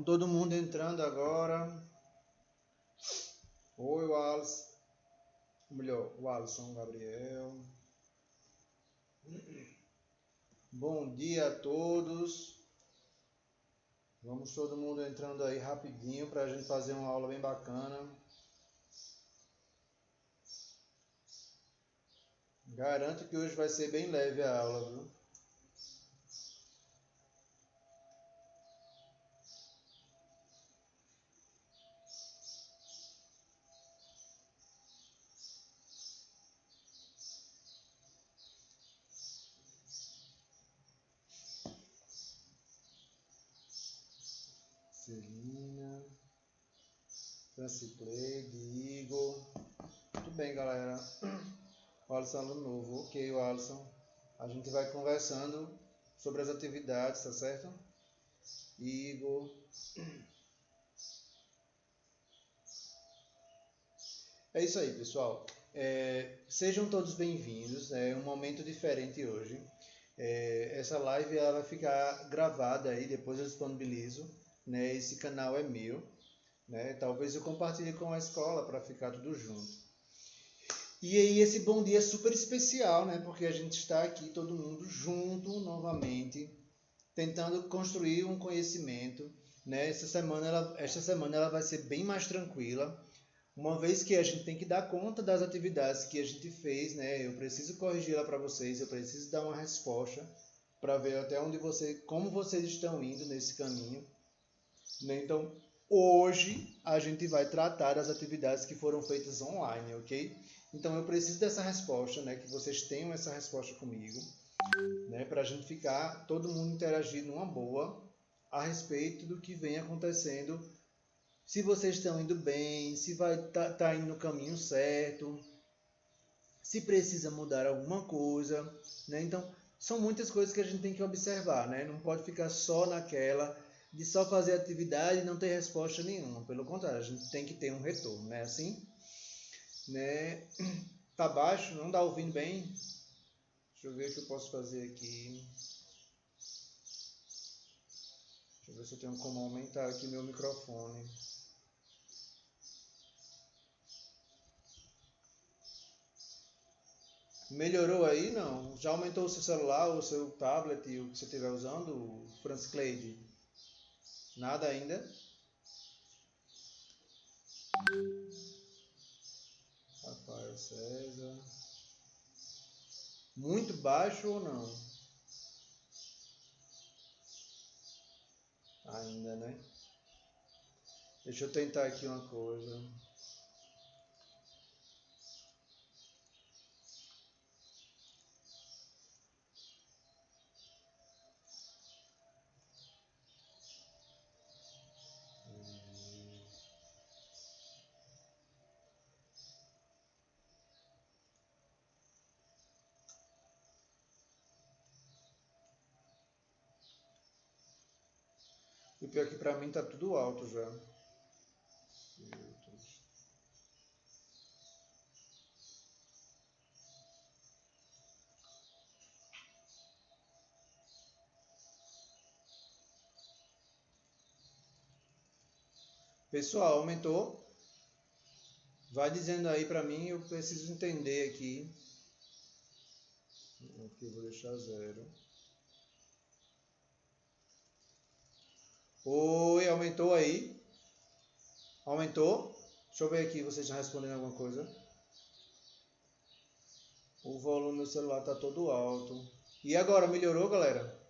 todo mundo entrando agora. Oi, Wallace. Melhor, o Alisson Gabriel. Bom dia a todos. Vamos todo mundo entrando aí rapidinho para a gente fazer uma aula bem bacana. Garanto que hoje vai ser bem leve a aula, viu? Celina, Francicleide, Igor. Tudo bem, galera? O Alisson é aluno novo. Ok, o Alisson. A gente vai conversando sobre as atividades, tá certo? Igor. É isso aí, pessoal. Sejam todos bem-vindos. É um momento diferente hoje. Essa live ela vai ficar gravada aí, depois eu disponibilizo. Né? Esse canal é meu. Né? Talvez eu compartilhe com a escola para ficar tudo junto. E aí esse bom dia é super especial, né? Porque a gente está aqui todo mundo junto novamente, tentando construir um conhecimento. Né? Esta semana ela vai ser bem mais tranquila. Uma vez que a gente tem que dar conta das atividades que a gente fez, né? Eu preciso corrigir ela para vocês, eu preciso dar uma resposta para ver até onde como vocês estão indo nesse caminho. Né? Então, hoje a gente vai tratar das atividades que foram feitas online, ok? Então, eu preciso dessa resposta, né? Que vocês tenham essa resposta comigo, né? Para a gente ficar todo mundo interagindo numa boa a respeito do que vem acontecendo. Se vocês estão indo bem, se vai tá indo no caminho certo, se precisa mudar alguma coisa, né? Então, são muitas coisas que a gente tem que observar, né? Não pode ficar só naquela de só fazer atividade e não ter resposta nenhuma. Pelo contrário, a gente tem que ter um retorno, né? Assim, né? Tá baixo, não tá ouvindo bem? Deixa eu ver o que eu posso fazer aqui. Deixa eu ver se eu tenho como aumentar aqui meu microfone. Melhorou aí? Não? Já aumentou o seu celular, o seu tablet, o que você estiver usando, Francicleide? Nada ainda? Rafael César. Muito baixo ou não? Ainda, né? Deixa eu tentar aqui uma coisa. E o pior é que pra mim tá tudo alto já. Pessoal, aumentou? Vai dizendo aí pra mim, eu preciso entender aqui. Aqui eu vou deixar 0. Oi, aumentou aí? Aumentou? Deixa eu ver aqui, vocês já respondendo alguma coisa. O volume do celular tá todo alto. E agora, melhorou, galera?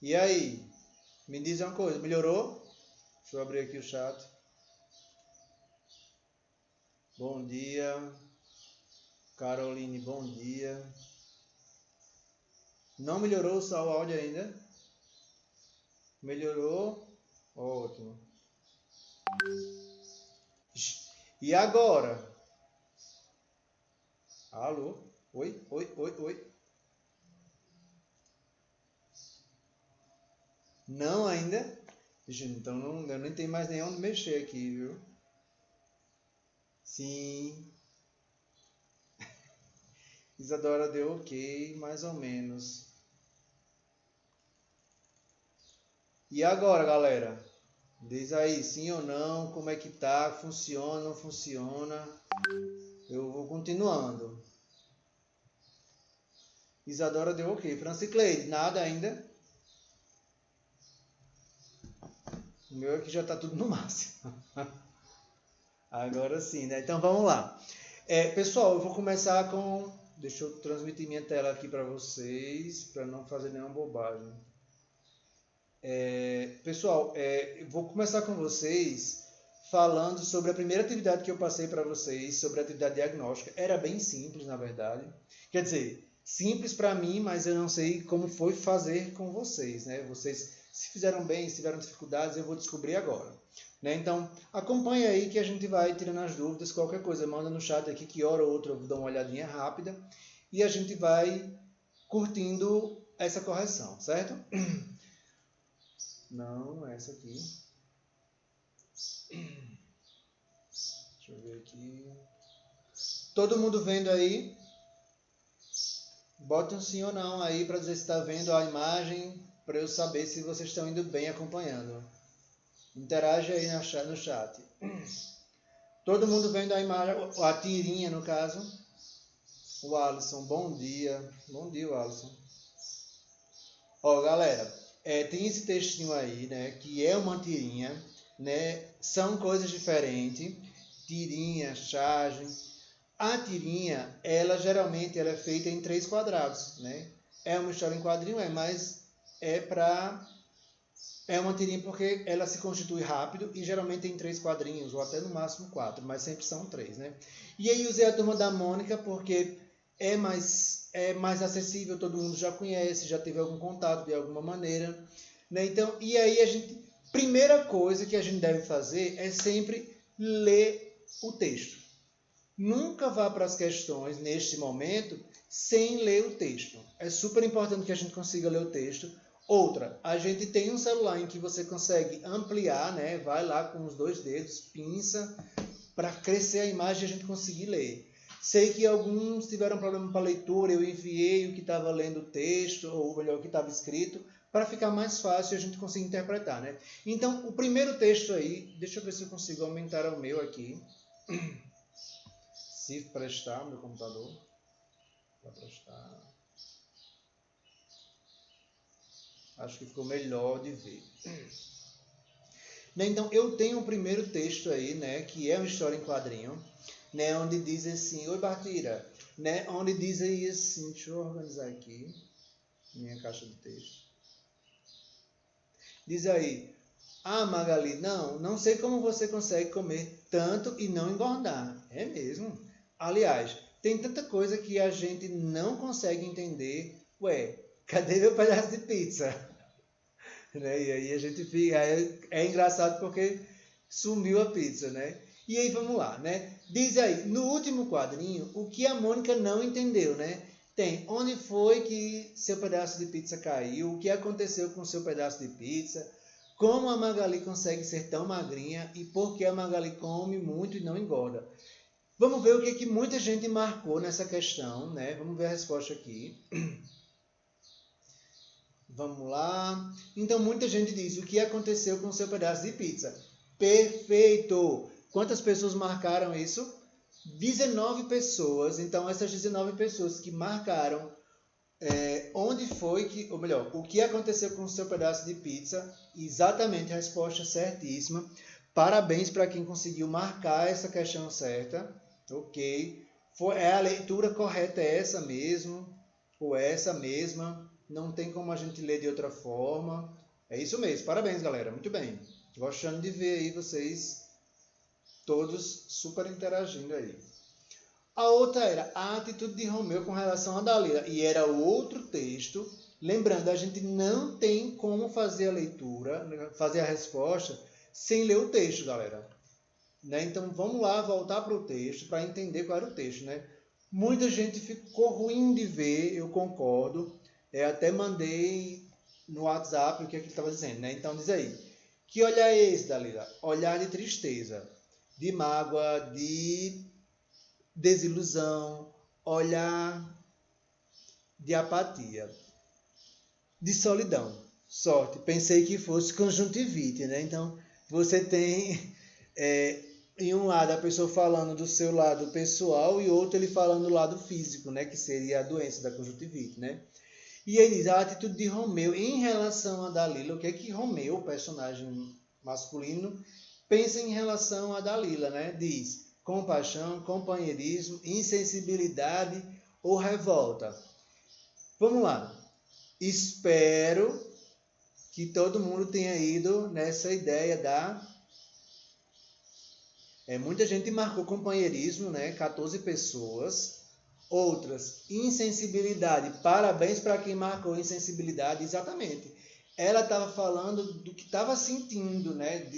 E aí? Me diz uma coisa, melhorou? Deixa eu abrir aqui o chat. Bom dia. Caroline, bom dia. Não melhorou o áudio ainda? Melhorou? Ótimo. E agora? Alô? Oi, oi, oi, oi. Não ainda? Então eu nem tenho mais nem onde mexer aqui, viu? Sim. Isadora deu ok, mais ou menos. E agora, galera? Diz aí, sim ou não, como é que tá? Funciona, não funciona? Eu vou continuando. Isadora deu ok. Francicleide, nada ainda? O meu aqui já tá tudo no máximo. Agora sim, né? Então vamos lá. Pessoal, eu vou começar com... Deixa eu transmitir minha tela aqui para vocês, para não fazer nenhuma bobagem. Pessoal, eu vou começar com vocês falando sobre a primeira atividade que eu passei para vocês, sobre a atividade diagnóstica. Era bem simples, na verdade. Quer dizer, simples para mim, mas eu não sei como foi fazer com vocês, né? Vocês se fizeram bem, se tiveram dificuldades, eu vou descobrir agora. Né? Então, acompanha aí que a gente vai tirando as dúvidas, qualquer coisa, manda no chat aqui que hora ou outra eu vou dar uma olhadinha rápida e a gente vai curtindo essa correção, certo? Não, essa aqui. Deixa eu ver aqui. Todo mundo vendo aí? Bota um sim ou não aí para dizer se está vendo a imagem, para eu saber se vocês estão indo bem acompanhando. Interage aí no chat. Todo mundo vendo a imagem, a tirinha no caso. O Alisson, bom dia. Bom dia, Alisson. Ó, galera, tem esse textinho aí, né, que é uma tirinha, né, são coisas diferentes. Tirinha, charge. A tirinha, ela geralmente ela é feita em 3 quadrados, né? É uma história em quadrinho, mas é uma tirinha porque ela se constitui rápido e geralmente tem 3 quadrinhos, ou até no máximo 4, mas sempre são 3, né? E aí usei a Turma da Mônica porque é mais acessível, todo mundo já conhece, já teve algum contato de alguma maneira, né? Então, e aí primeira coisa que a gente deve fazer é sempre ler o texto. Nunca vá para as questões neste momento sem ler o texto. É super importante que a gente consiga ler o texto. Outra, a gente tem um celular em que você consegue ampliar, né? Vai lá com os 2 dedos, pinça, para crescer a imagem e a gente conseguir ler. Sei que alguns tiveram problema para a leitura, eu enviei o que estava lendo o texto, ou melhor, o que estava escrito, para ficar mais fácil a gente conseguir interpretar, né? Então, o primeiro texto aí, deixa eu ver se eu consigo aumentar o meu aqui. Se prestar, meu computador. Vai prestar. Acho que ficou melhor de ver. Então, eu tenho o primeiro texto aí, né, que é uma história em quadrinho, né, onde diz assim, oi Bartira, né, onde diz aí assim, deixa eu organizar aqui, minha caixa de texto. Diz aí, Magali, não sei como você consegue comer tanto e não engordar. É mesmo. Aliás, tem tanta coisa que a gente não consegue entender. Ué, cadê meu pedaço de pizza? Né? E aí a gente fica... É engraçado porque sumiu a pizza, né? E aí vamos lá, né? Diz aí, no último quadrinho, o que a Mônica não entendeu, né? Tem onde foi que seu pedaço de pizza caiu, o que aconteceu com seu pedaço de pizza, como a Magali consegue ser tão magrinha e por que a Magali come muito e não engorda. Vamos ver o que muita gente marcou nessa questão, né? Vamos ver a resposta aqui. Vamos lá. Então, muita gente diz o que aconteceu com o seu pedaço de pizza. Perfeito! Quantas pessoas marcaram isso? 19 pessoas. Então, essas 19 pessoas que marcaram onde foi que, ou melhor, o que aconteceu com o seu pedaço de pizza? Exatamente, a resposta certíssima. Parabéns para quem conseguiu marcar essa questão certa. Ok. A leitura correta é essa mesmo, ou essa mesma. Não tem como a gente ler de outra forma. É isso mesmo. Parabéns, galera. Muito bem. Gostando de ver aí vocês todos super interagindo aí. A outra era a atitude de Romeu com relação a Dalila. E era outro texto. Lembrando, a gente não tem como fazer a leitura, fazer a resposta, sem ler o texto, galera. Né? Então, vamos lá, voltar para o texto, para entender qual era o texto. Né? Muita gente ficou ruim de ver, eu concordo. Até mandei no WhatsApp o que ele estava dizendo. Né? Então, diz aí. Que olhar é esse, Dalila? Olhar de tristeza, de mágoa, de desilusão, olhar de apatia, de solidão. Sorte. Pensei que fosse conjuntivite, né? Então, você tem em um lado a pessoa falando do seu lado pessoal e outro ele falando do lado físico, né? Que seria a doença da conjuntivite, né? E ele diz a atitude de Romeu em relação a Dalila. O que é que Romeu, o personagem masculino, pensa em relação a Dalila, né? Diz compaixão, companheirismo, insensibilidade ou revolta. Vamos lá. Espero que todo mundo tenha ido nessa ideia da... muita gente marcou companheirismo, né? 14 pessoas. Outras, insensibilidade. Parabéns para quem marcou insensibilidade, exatamente. Ela estava falando do que estava sentindo, né?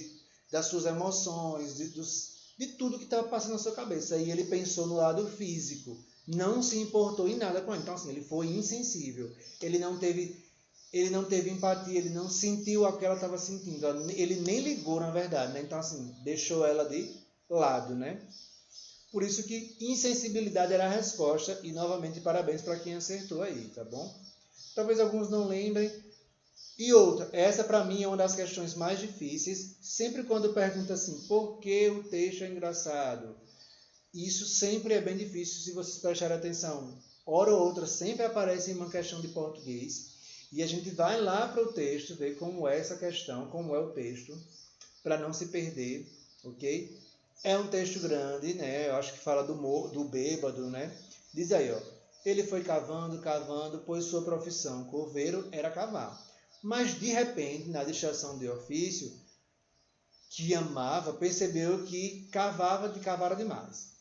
Das suas emoções, de tudo que estava passando na sua cabeça. E ele pensou no lado físico. Não se importou em nada com ele. Então, assim, ele foi insensível. Ele não teve empatia, ele não sentiu o que ela estava sentindo. Ele nem ligou, na verdade, né? Então, assim, deixou ela de lado, né? Por isso que insensibilidade era a resposta. E, novamente, parabéns para quem acertou aí, tá bom? Talvez alguns não lembrem. E outra, essa para mim é uma das questões mais difíceis. Sempre quando pergunta assim, por que o texto é engraçado? Isso sempre é bem difícil se vocês prestarem atenção. Hora ou outra sempre aparece uma questão de português. E a gente vai lá para o texto, ver como é essa questão, como é o texto, para não se perder, ok? É um texto grande, né? Eu acho que fala do bêbado, né? Diz aí, ó. Ele foi cavando, pois sua profissão, coveiro, era cavar. Mas, de repente, na distração de ofício, que amava, percebeu que cavara demais.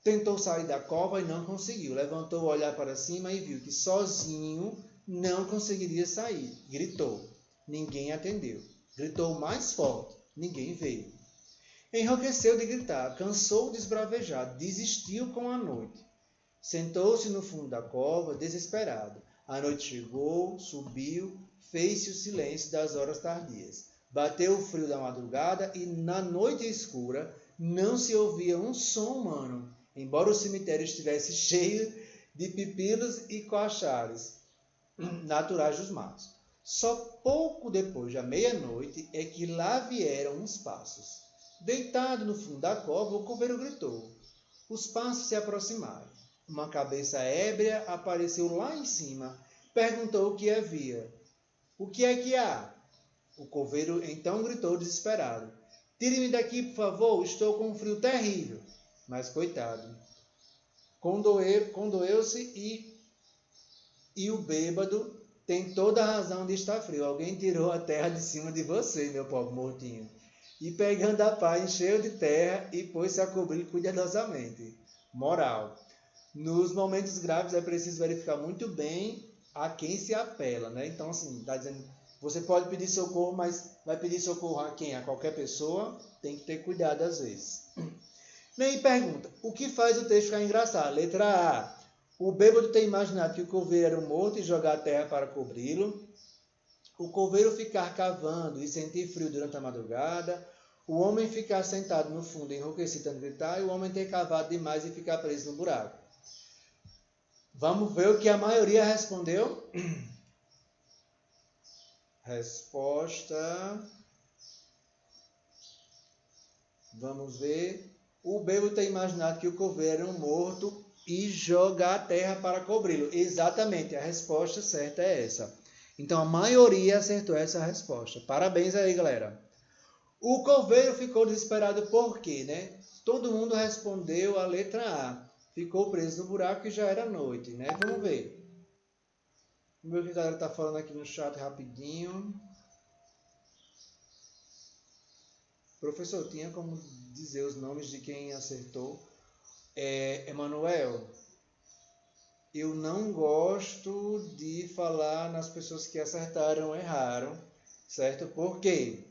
Tentou sair da cova e não conseguiu. Levantou o olhar para cima e viu que sozinho não conseguiria sair. Gritou. Ninguém atendeu. Gritou mais forte. Ninguém veio. Enrouqueceu de gritar, cansou de esbravejar, desistiu com a noite. Sentou-se no fundo da cova, desesperado. A noite chegou, subiu, fez-se o silêncio das horas tardias. Bateu o frio da madrugada e, na noite escura, não se ouvia um som humano, embora o cemitério estivesse cheio de pipilos e coachares naturais dos matos. Só pouco depois da meia-noite é que lá vieram uns passos. Deitado no fundo da cova, o coveiro gritou. Os passos se aproximaram. Uma cabeça ébria apareceu lá em cima. Perguntou o que havia. O que é que há? O coveiro então gritou desesperado. Tire-me daqui, por favor, estou com um frio terrível. Mas, coitado, condoeu-se e o bêbado tem toda a razão de estar frio. Alguém tirou a terra de cima de você, meu pobre mortinho. E pegando a pá, encheu de terra e pôs-se a cobrir cuidadosamente. Moral. Nos momentos graves é preciso verificar muito bem a quem se apela, né? Então, assim, está dizendo, você pode pedir socorro, mas vai pedir socorro a quem? A qualquer pessoa? Tem que ter cuidado às vezes. E pergunta, o que faz o texto ficar engraçado? Letra A. O bêbado tem imaginado que o coveiro era um morto e jogar a terra para cobri-lo. O coveiro ficar cavando e sentir frio durante a madrugada. O homem ficar sentado no fundo enrouquecido tanto gritar. E o homem ter cavado demais e ficar preso no buraco. Vamos ver o que a maioria respondeu. Resposta. Vamos ver. O bêbado tem imaginado que o coveiro era um morto e jogar a terra para cobri-lo. Exatamente, a resposta certa é essa. Então, a maioria acertou essa resposta. Parabéns aí, galera. O coveiro ficou desesperado por quê, né? Todo mundo respondeu a letra A. Ficou preso no buraco e já era noite, né? Vamos ver. Vamos ver o que a galera está falando aqui no chat rapidinho. Professor, tinha como dizer os nomes de quem acertou? Emanuel, eu não gosto de falar nas pessoas que acertaram ou erraram, certo? Por quê?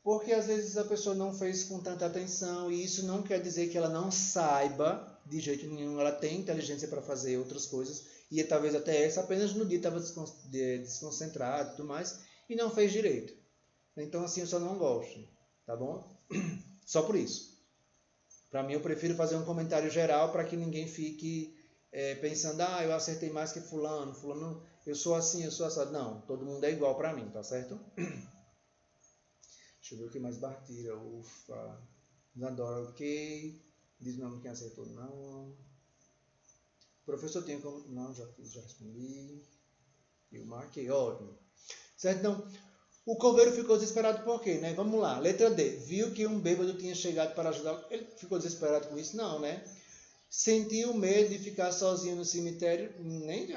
Porque às vezes a pessoa não fez com tanta atenção e isso não quer dizer que ela não saiba de jeito nenhum. Ela tem inteligência para fazer outras coisas e talvez até essa apenas no dia estava desconcentrado e tudo mais e não fez direito. Então assim eu só não gosto, tá bom? Só por isso. Para mim, eu prefiro fazer um comentário geral para que ninguém fique pensando, eu acertei mais que fulano, fulano eu sou assim, eu sou assado. Não, todo mundo é igual para mim, tá certo? Deixa eu ver o que mais Bartira. Ufa. Isadora, ok. Diz o nome quem acertou. Não. Professor, tem como... Não, já respondi. Eu marquei, ótimo. Certo? Então, o coveiro ficou desesperado por quê, né? Vamos lá. Letra D. Viu que um bêbado tinha chegado para ajudá-lo. Ele ficou desesperado com isso? Não, né? Sentiu medo de ficar sozinho no cemitério?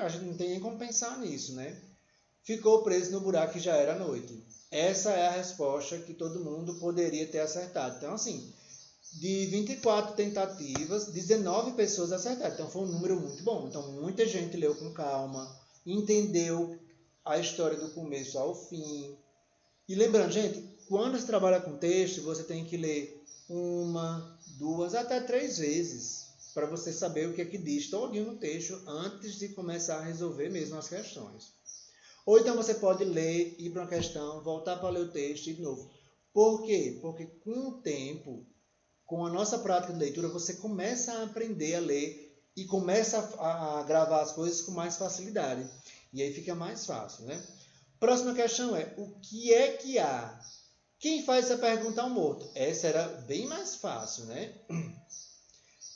A gente não tem nem como pensar nisso, né? Ficou preso no buraco que já era noite. Essa é a resposta que todo mundo poderia ter acertado. Então, assim, de 24 tentativas, 19 pessoas acertaram. Então, foi um número muito bom. Então, muita gente leu com calma, entendeu a história do começo ao fim. E lembrando, gente, quando você trabalha com texto, você tem que ler 1, 2, até 3 vezes para você saber o que é que diz todinho no texto antes de começar a resolver mesmo as questões. Ou então você pode ler, ir para uma questão, voltar para ler o texto e de novo. Por quê? Porque com o tempo, com a nossa prática de leitura, você começa a aprender a ler e começa a gravar as coisas com mais facilidade. E aí fica mais fácil, né? Próxima questão é, o que é que há? Quem faz essa pergunta ao morto? Essa era bem mais fácil, né?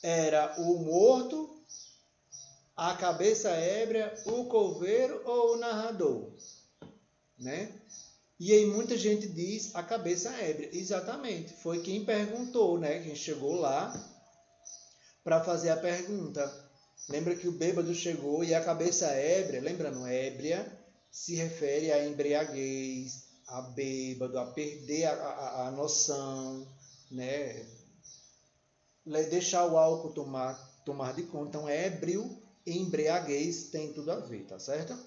Era o morto, a cabeça ébria, o coveiro ou o narrador, né? E aí muita gente diz a cabeça ébria. Exatamente, foi quem perguntou, né? Quem chegou lá para fazer a pergunta. Lembra que o bêbado chegou e a cabeça ébria, lembrando, ébria se refere à embriaguez, a bêbado, a perder a noção, né? Deixar o álcool tomar de conta. Então, ébrio e embriaguez tem tudo a ver, tá certo?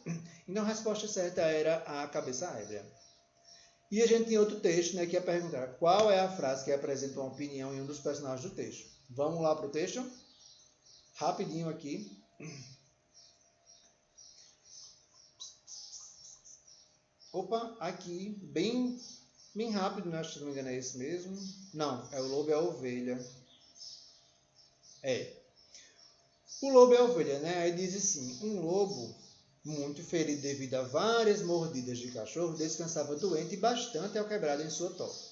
Então, a resposta certa era a cabeça ébria. E a gente tem outro texto, né, que é perguntar qual é a frase que apresenta uma opinião em um dos personagens do texto. Vamos lá para o texto? Rapidinho aqui. Opa, aqui, bem rápido, né? Se não me engano é esse mesmo. Não, é o lobo e a ovelha. É. O lobo e a ovelha, né? Aí diz assim, um lobo, muito ferido devido a várias mordidas de cachorro, descansava doente e bastante alquebrado em sua toca.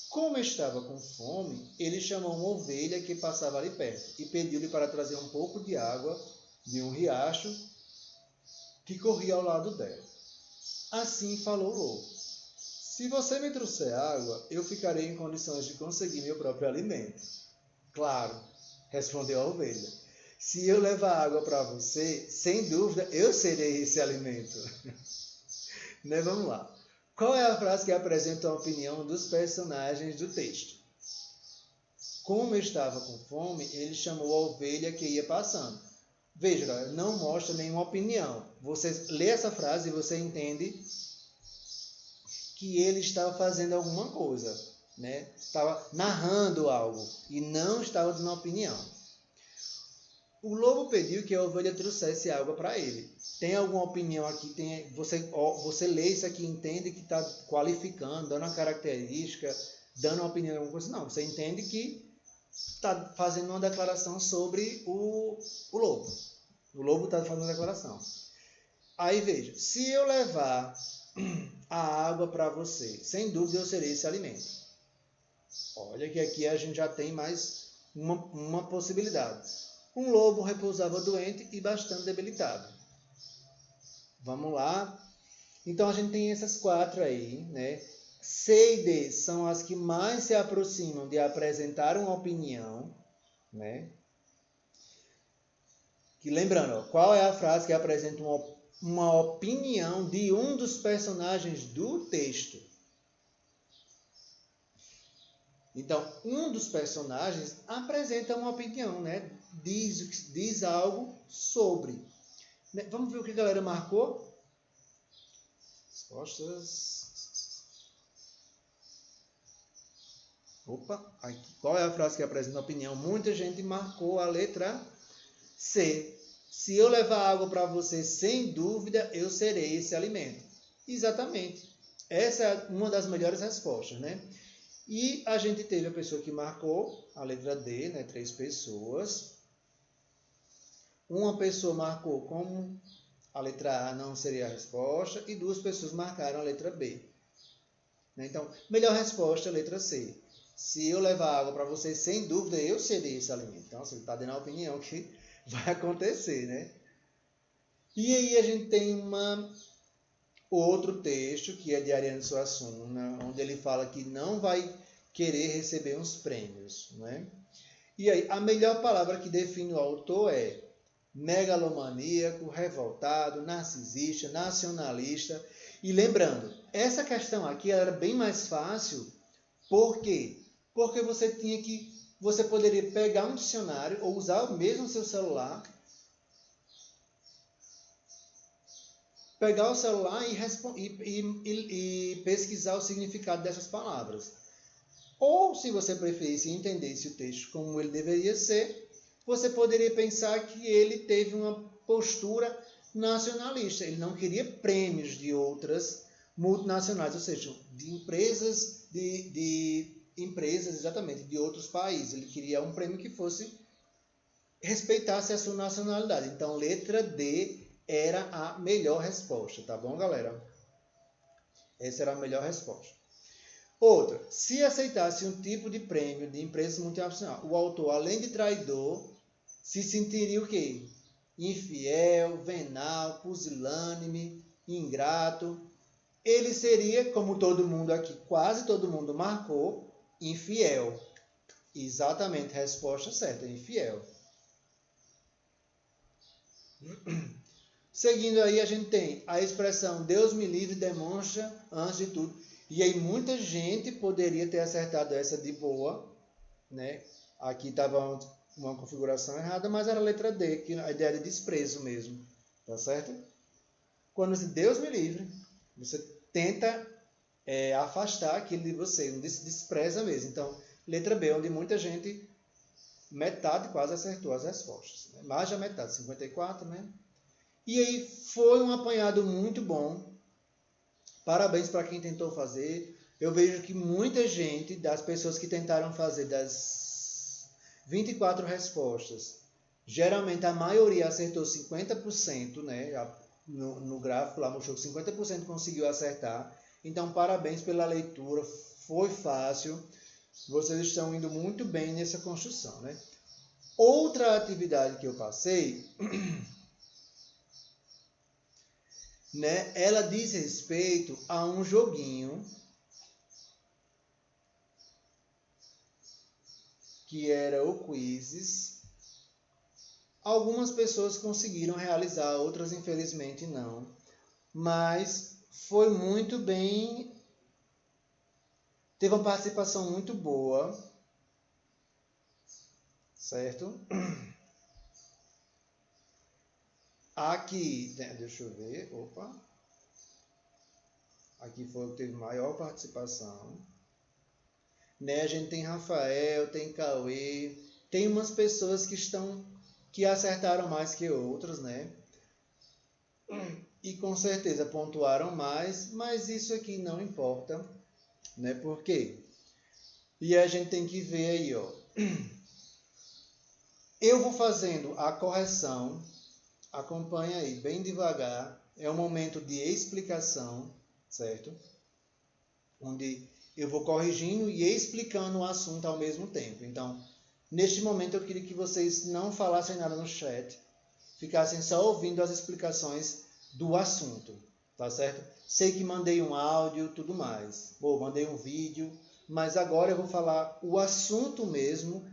Como estava com fome, ele chamou uma ovelha que passava ali perto e pediu-lhe para trazer um pouco de água de um riacho que corria ao lado dela. Assim falou o lobo. Se você me trouxer água, eu ficarei em condições de conseguir meu próprio alimento. Claro, respondeu a ovelha. Se eu levar água para você, sem dúvida, eu serei esse alimento. Né? Vamos lá. Qual é a frase que apresenta a opinião dos personagens do texto? Como estava com fome, ele chamou a ovelha que ia passando. Veja, não mostra nenhuma opinião. Você lê essa frase e você entende que ele estava fazendo alguma coisa, né? Estava narrando algo e não estava dando uma opinião. O lobo pediu que a ovelha trouxesse água para ele. Tem alguma opinião aqui? Você lê isso aqui e entende que está qualificando, dando uma característica, dando uma opinião de alguma coisa? Não, você entende que está fazendo uma declaração sobre o lobo. O lobo está fazendo uma declaração. Aí veja, se eu levar a água para você, sem dúvida eu serei esse alimento. Olha que aqui a gente já tem mais uma possibilidade. Um lobo repousava doente e bastante debilitado. Vamos lá. Então a gente tem essas 4 aí, né? C e D são as que mais se aproximam de apresentar uma opinião, né? Que lembrando, ó, qual é a frase que apresenta uma opinião de um dos personagens do texto? Então, um dos personagens apresenta uma opinião, né? Diz algo sobre. Vamos ver o que a galera marcou? Respostas. Opa, aqui. Qual é a frase que apresenta a opinião? Muita gente marcou a letra C. Se eu levar água para você, sem dúvida, eu serei esse alimento. Exatamente. Essa é uma das melhores respostas, né? E a gente teve a pessoa que marcou a letra D, né? 3 pessoas. Uma pessoa marcou como a letra A não seria a resposta e 2 pessoas marcaram a letra B. Então, melhor resposta, letra C. Se eu levar água para vocês, sem dúvida, eu serei esse alimento. Então, você está dando a opinião que vai acontecer, né? E aí a gente tem outro texto, que é de Ariano Suassuna, onde ele fala que não vai querer receber uns prêmios, né? E aí, a melhor palavra que define o autor é megalomaníaco, revoltado, narcisista, nacionalista. E lembrando, essa questão aqui era bem mais fácil. Por quê? Porque você poderia pegar um dicionário ou usar o mesmo seu celular, pegar o celular e pesquisar o significado dessas palavras. Ou, se você preferisse e entendesse o texto como ele deveria ser, você poderia pensar que ele teve uma postura nacionalista. Ele não queria prêmios de outras multinacionais, ou seja, de empresas, empresas exatamente, de outros países. Ele queria um prêmio que respeitasse a sua nacionalidade. Então, letra D era a melhor resposta, tá bom, galera? Essa era a melhor resposta. Outra, se aceitasse um tipo de prêmio de empresa multinacional, o autor, além de traidor, se sentiria o quê? Infiel, venal, pusilânime, ingrato. Ele seria, como todo mundo aqui, quase todo mundo marcou, infiel. Exatamente, resposta certa, infiel. Seguindo aí, a gente tem a expressão Deus me livre demonstra antes de tudo. E aí muita gente poderia ter acertado essa de boa, né? Aqui estava uma configuração errada, mas era a letra D, que a ideia de desprezo mesmo, tá certo? Quando você Deus me livre, você tenta afastar aquilo de você, não despreza mesmo. Então, letra B, onde muita gente, metade quase acertou as respostas, né? Mais da metade, 54, né? E aí foi um apanhado muito bom. Parabéns para quem tentou fazer. Eu vejo que muita gente, das pessoas que tentaram fazer das 24 respostas, geralmente a maioria acertou 50%, né? No gráfico lá mostrou que 50% conseguiu acertar. Então, parabéns pela leitura. Foi fácil. Vocês estão indo muito bem nessa construção, né? Outra atividade que eu passei... né? Ela diz respeito a um joguinho que era o Quizzes. Algumas pessoas conseguiram realizar, outras infelizmente não. Mas foi muito bem, teve uma participação muito boa, certo? Aqui, deixa eu ver, opa. Aqui foi o que teve maior participação. Né? A gente tem Rafael, tem Cauê, tem umas pessoas que acertaram mais que outras, né? E com certeza pontuaram mais, mas isso aqui não importa, né? Por quê? E a gente tem que ver aí, ó. Eu vou fazendo a correção. Acompanha aí, bem devagar. É um momento de explicação, certo? Onde eu vou corrigindo e explicando o assunto ao mesmo tempo. Então, neste momento eu queria que vocês não falassem nada no chat, ficassem só ouvindo as explicações do assunto, tá certo? Sei que mandei um áudio, tudo mais. Mandei um vídeo, mas agora eu vou falar o assunto mesmo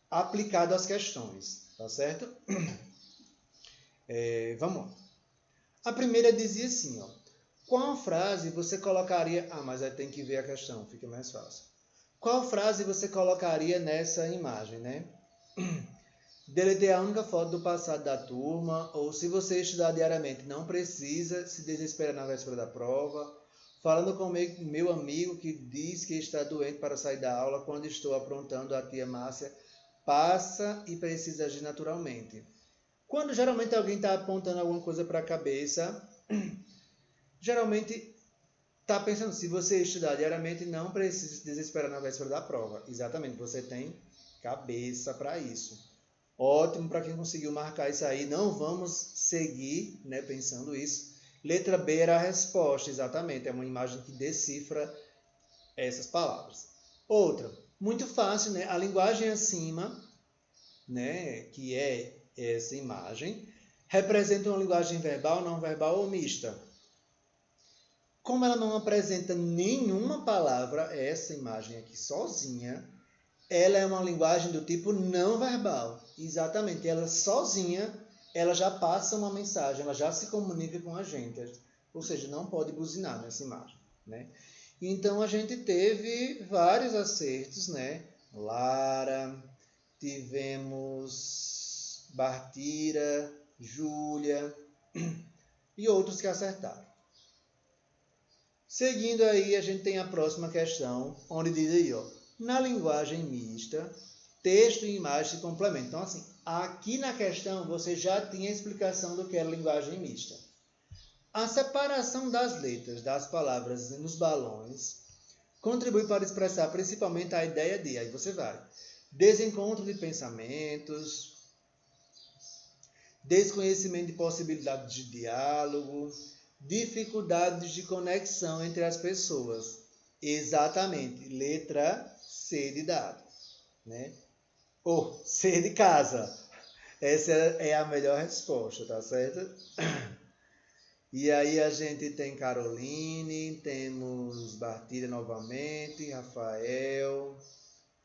aplicado às questões, tá certo? Vamos lá. A primeira dizia assim, ó. Qual frase você colocaria... mas aí tem que ver a questão, fica mais fácil. Qual frase você colocaria nessa imagem, né? Deletei a única foto do passado da turma, ou se você estudar diariamente, não precisa se desesperar na véspera da prova. Falando com meu amigo que diz que está doente para sair da aula, quando estou aprontando, a tia Márcia passa e precisa agir naturalmente. Quando geralmente alguém está apontando alguma coisa para a cabeça, geralmente está pensando, se você estudar diariamente, não precisa se desesperar na véspera da prova. Exatamente, você tem cabeça para isso. Ótimo para quem conseguiu marcar isso aí. Não vamos seguir, né, pensando isso. Letra B era a resposta, exatamente. É uma imagem que decifra essas palavras. Outra, muito fácil, né? A linguagem acima, né, que é essa imagem, representa uma linguagem verbal, não verbal ou mista. Como ela não apresenta nenhuma palavra, essa imagem aqui sozinha, ela é uma linguagem do tipo não verbal. Exatamente, ela sozinha, ela já passa uma mensagem, ela já se comunica com a gente. Ou seja, não pode buzinar nessa imagem, né? Então, a gente teve vários acertos, né? Lara, tivemos Bartira, Júlia e outros que acertaram. Seguindo aí, a gente tem a próxima questão, onde diz aí, ó, na linguagem mista, texto e imagem se complementam. Então, assim, aqui na questão você já tinha a explicação do que era linguagem mista. A separação das letras das palavras nos balões contribui para expressar principalmente a ideia de, aí você vai, desencontro de pensamentos, desconhecimento de possibilidades de diálogo, dificuldades de conexão entre as pessoas. Exatamente, letra C de dado, né? Ou C de casa. Essa é a melhor resposta, tá certo? E aí a gente tem Caroline, temos Bartira novamente, Rafael,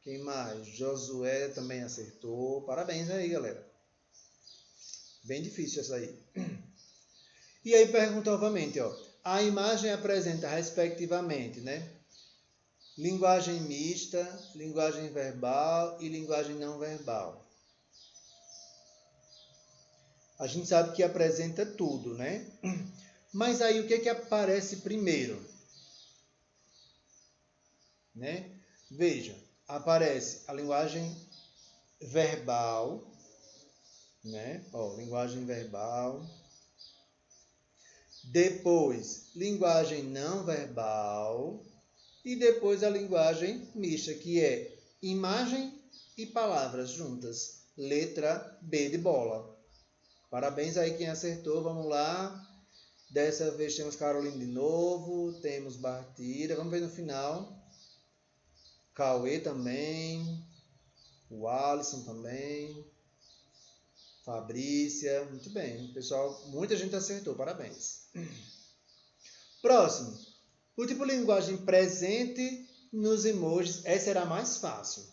quem mais? Josué também acertou. Parabéns aí, galera. Bem difícil essa aí. E aí pergunta novamente, ó. A imagem apresenta respectivamente, né? Linguagem mista, linguagem verbal e linguagem não verbal. A gente sabe que apresenta tudo, né? Mas aí o que que aparece primeiro? Né? Veja, aparece a linguagem verbal, né? Ó, linguagem verbal. Depois, linguagem não verbal. E depois a linguagem mista, que é imagem e palavras juntas. Letra B de bola. Parabéns aí quem acertou, vamos lá. Dessa vez temos Caroline de novo, temos Bartira, vamos ver no final. Cauê também, o Alisson também, Fabrícia, muito bem. Pessoal, muita gente acertou, parabéns. Próximo, o tipo de linguagem presente nos emojis, essa era a mais fácil.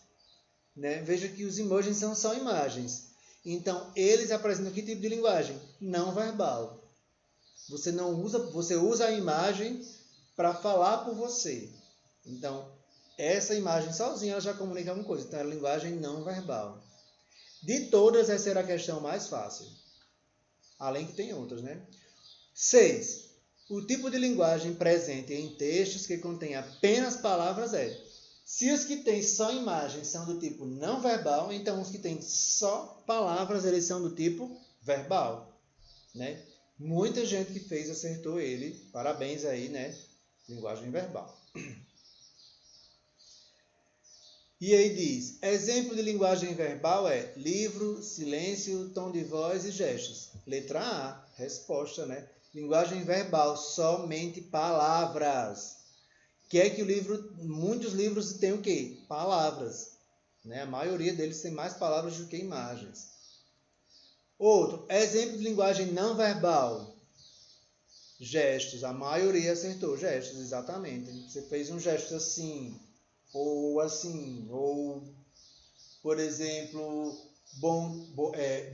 Né? Veja que os emojis são só imagens. Então, eles apresentam que tipo de linguagem? Não verbal. Você usa a imagem para falar por você. Então, essa imagem sozinha ela já comunica alguma coisa. Então, é a linguagem não verbal. De todas, essa era a questão mais fácil. Além que tem outras, né? 6. O tipo de linguagem presente em textos que contém apenas palavras é. Se os que têm só imagens são do tipo não verbal, então os que têm só palavras, eles são do tipo verbal. Né? Muita gente que fez acertou ele. Parabéns aí, né? Linguagem verbal. E aí diz, exemplo de linguagem verbal é livro, silêncio, tom de voz e gestos. Letra A, resposta, né? Linguagem verbal, somente palavras. Que é que muitos livros têm o quê? Palavras. Né? A maioria deles tem mais palavras do que imagens. Outro, exemplo de linguagem não verbal. Gestos, a maioria acertou. Gestos, exatamente. Você fez um gesto assim, ou, por exemplo,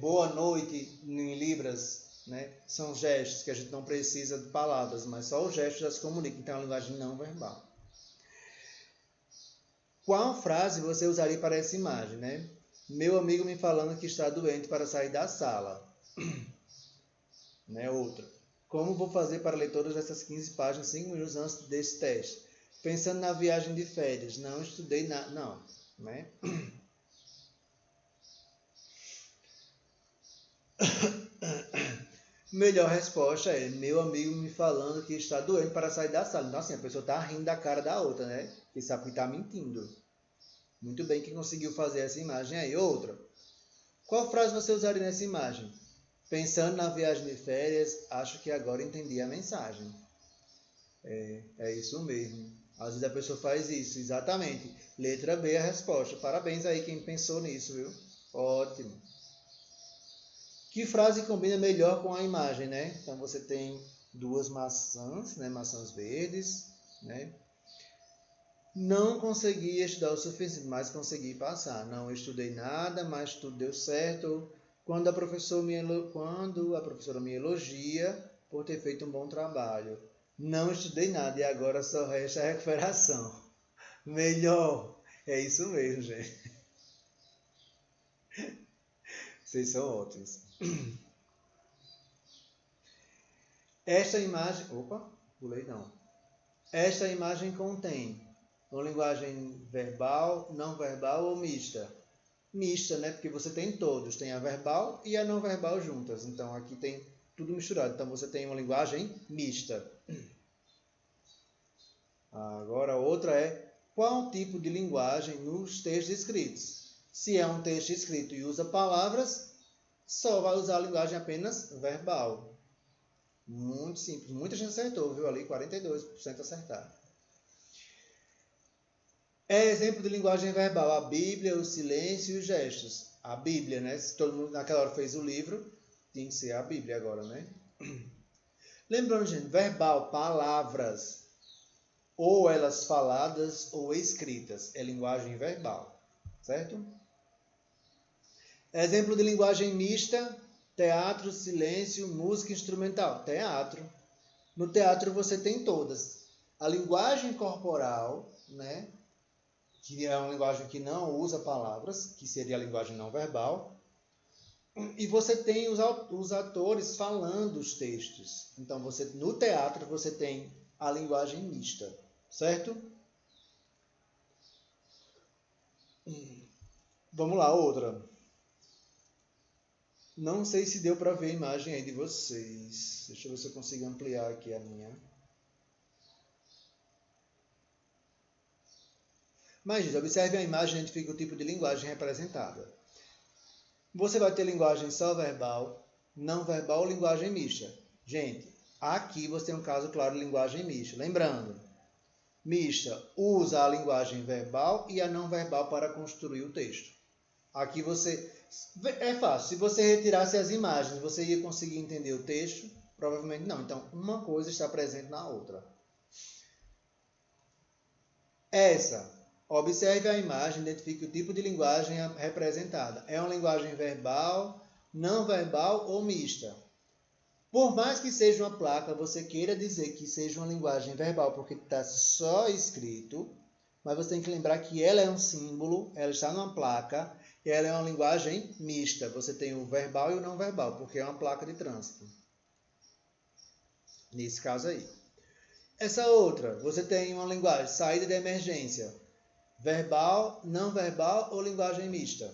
boa noite em Libras. Né? São gestos que a gente não precisa de palavras, mas só os gestos já se comunicam. Então, é uma linguagem não verbal. Qual frase você usaria para essa imagem? Né? Meu amigo me falando que está doente para sair da sala. Né? Outra. Como vou fazer para ler todas essas 15 páginas 5 minutos antes desse teste? Pensando na viagem de férias. Não estudei nada. Não. Né? Melhor resposta é meu amigo me falando que está doente para sair da sala. Então, assim, a pessoa está rindo da cara da outra, né? Que sabe que está mentindo. Muito bem, quem conseguiu fazer essa imagem aí? Outra. Qual frase você usaria nessa imagem? Pensando na viagem de férias, acho que agora entendi a mensagem. É isso mesmo. Às vezes a pessoa faz isso, exatamente. Letra B é a resposta. Parabéns aí quem pensou nisso, viu? Ótimo. Que frase combina melhor com a imagem, né? Então você tem duas maçãs, né? Maçãs verdes, né? Não consegui estudar o suficiente, mas consegui passar. Não estudei nada, mas tudo deu certo. Quando a professora me elogia por ter feito um bom trabalho. Não estudei nada e agora só resta a recuperação. Melhor. É isso mesmo, gente. Vocês são ótimos. Esta imagem... Opa, pulei não. Esta imagem contém uma linguagem verbal, não verbal ou mista. Mista, né? Porque você tem todos. Tem a verbal e a não verbal juntas. Então, aqui tem tudo misturado. Então, você tem uma linguagem mista. Agora, outra é qual tipo de linguagem nos textos escritos. Se é um texto escrito e usa palavras, só vai usar a linguagem apenas verbal. Muito simples. Muita gente acertou, viu? Ali 42% acertaram. É exemplo de linguagem verbal a Bíblia, o silêncio e os gestos. A Bíblia, né? Se todo mundo naquela hora fez o livro, tem que ser a Bíblia agora, né? Lembrando, gente, verbal, palavras, ou elas faladas ou escritas, é linguagem verbal, certo? Exemplo de linguagem mista, teatro, silêncio, música instrumental. Teatro. No teatro você tem todas. A linguagem corporal, né? Que é uma linguagem que não usa palavras, que seria a linguagem não verbal. E você tem os atores falando os textos. Então, no teatro, você tem a linguagem mista, certo? Vamos lá, outra. Não sei se deu para ver a imagem aí de vocês. Deixa eu ver se eu consigo ampliar aqui a minha. Mas, observe a imagem e identifique o tipo de linguagem representada. Você vai ter linguagem só verbal, não verbal ou linguagem mista. Gente, aqui você tem um caso claro de linguagem mista. Lembrando, mista usa a linguagem verbal e a não verbal para construir o texto. Aqui você... É fácil. Se você retirasse as imagens, você ia conseguir entender o texto? Provavelmente não. Então, uma coisa está presente na outra. Observe a imagem, identifique o tipo de linguagem representada. É uma linguagem verbal, não verbal ou mista. Por mais que seja uma placa, você queira dizer que seja uma linguagem verbal, porque está só escrito, mas você tem que lembrar que ela é um símbolo, ela está numa placa, e ela é uma linguagem mista. Você tem o verbal e o não verbal, porque é uma placa de trânsito. Nesse caso aí. Essa outra, você tem uma linguagem, saída de emergência. Verbal, não verbal ou linguagem mista.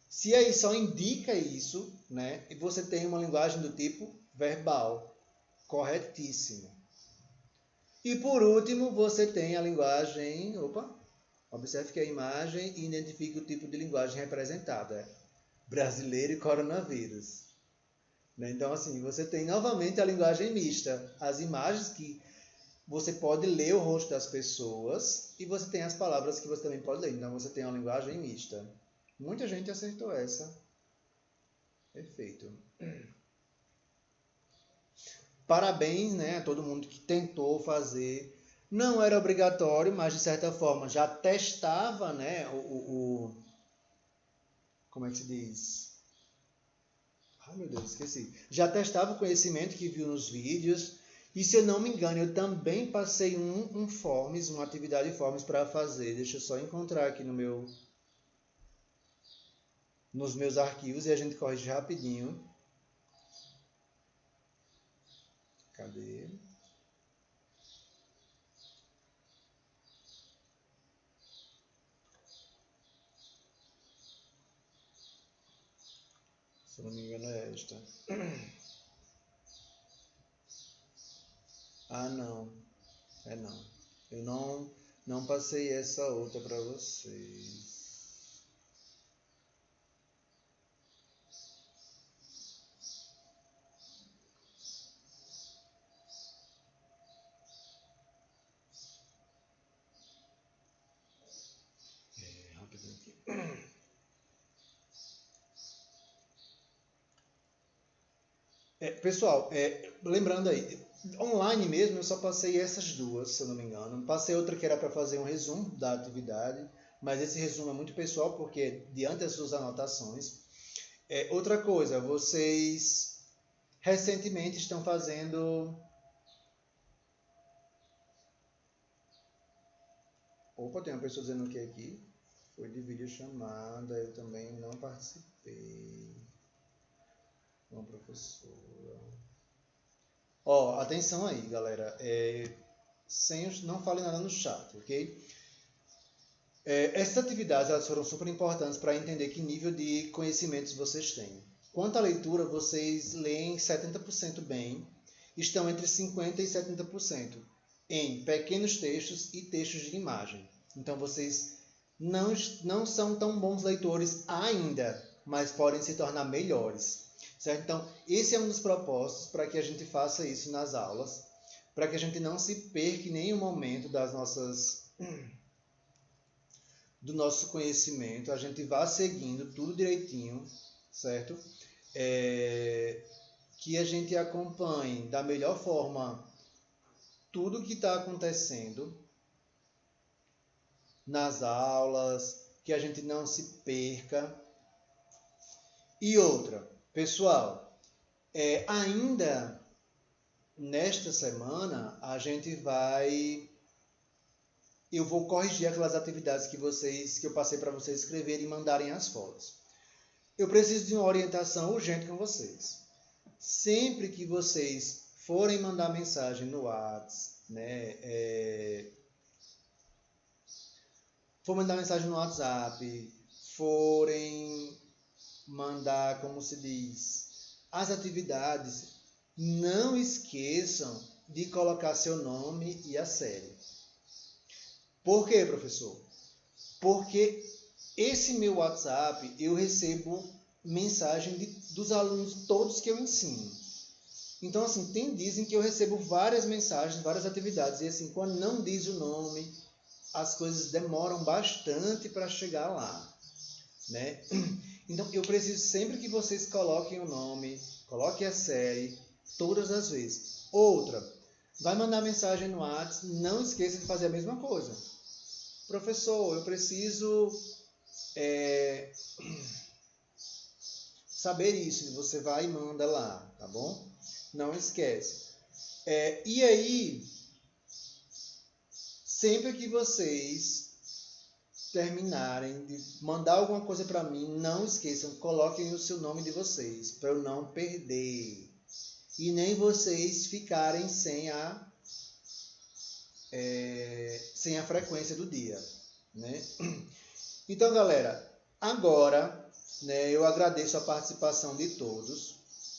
Se aí só indica isso, né? E você tem uma linguagem do tipo verbal. Corretíssimo. E por último, você tem a linguagem... Observe que a imagem identifica o tipo de linguagem representada. Brasileiro e coronavírus. Então, assim, você tem novamente a linguagem mista. As imagens que você pode ler o rosto das pessoas e você tem as palavras que você também pode ler. Então, você tem uma linguagem mista. Muita gente acertou essa. Perfeito. Parabéns, né, a todo mundo que tentou fazer. Não era obrigatório, mas de certa forma já testava, né, como é que se diz? Ai, meu Deus, esqueci. Já testava o conhecimento que viu nos vídeos. E se eu não me engano, eu também passei um forms, uma atividade forms para fazer. Deixa eu só encontrar aqui nos meus arquivos e a gente corrige rapidinho. Cadê? Se eu não me engano é esta. Ah, não. Não. Eu não passei essa outra para vocês. Pessoal, lembrando aí, online mesmo eu só passei essas duas, se eu não me engano. Passei outra que era para fazer um resumo da atividade, mas esse resumo é muito pessoal porque diante das suas anotações. Outra coisa, vocês recentemente estão fazendo. Opa, tem uma pessoa dizendo o que aqui? Foi de videochamada, eu também não participei. Uma professora. Ó, atenção aí, galera. Não fale nada no chat, ok? Essas atividades elas foram super importantes para entender que nível de conhecimentos vocês têm. Quanto à leitura, vocês leem 70% bem, estão entre 50% e 70% em pequenos textos e textos de imagem. Então vocês não são tão bons leitores ainda, mas podem se tornar melhores. Certo? Então, esse é um dos propósitos para que a gente faça isso nas aulas, para que a gente não se perca em nenhum momento do nosso conhecimento, a gente vá seguindo tudo direitinho, certo? Que a gente acompanhe da melhor forma tudo que está acontecendo nas aulas, que a gente não se perca. E outra, pessoal, ainda nesta semana eu vou corrigir aquelas atividades que eu passei para vocês escreverem e mandarem as fotos. Eu preciso de uma orientação urgente com vocês. Sempre que vocês forem mandar mensagem no WhatsApp, forem mandar, como se diz, as atividades, não esqueçam de colocar seu nome e a série. Por quê, professor? Porque esse meu WhatsApp, eu recebo mensagem dos alunos todos que eu ensino. Então, assim, dizem que eu recebo várias mensagens, várias atividades, e assim, quando não diz o nome, as coisas demoram bastante para chegar lá, né? Então, eu preciso sempre que vocês coloquem o nome, coloquem a série, todas as vezes. Outra, vai mandar mensagem no WhatsApp, não esqueça de fazer a mesma coisa. Professor, eu preciso saber isso. Você vai e manda lá, tá bom? Não esquece. E aí, sempre que vocês terminarem de mandar alguma coisa para mim, não esqueçam, coloquem o seu nome de vocês, para eu não perder. E nem vocês ficarem sem a frequência do dia, né? Então, galera, agora, né, eu agradeço a participação de todos,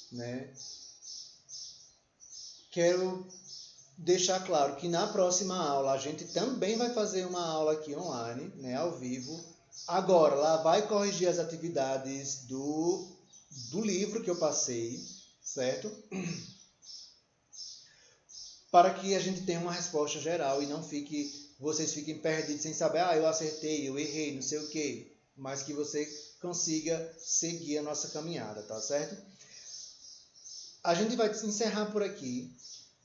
né? Quero deixar claro que na próxima aula a gente também vai fazer uma aula aqui online, né, ao vivo. Agora, lá vai corrigir as atividades do livro que eu passei, certo? Para que a gente tenha uma resposta geral e vocês fiquem perdidos sem saber, eu acertei, eu errei, não sei o quê. Mas que você consiga seguir a nossa caminhada, tá certo? A gente vai encerrar por aqui.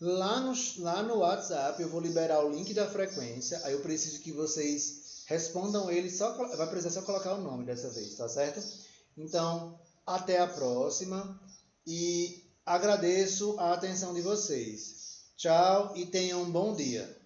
Lá no WhatsApp eu vou liberar o link da frequência, aí eu preciso que vocês respondam ele, vai precisar só colocar o nome dessa vez, tá certo? Então, até a próxima e agradeço a atenção de vocês. Tchau e tenham um bom dia.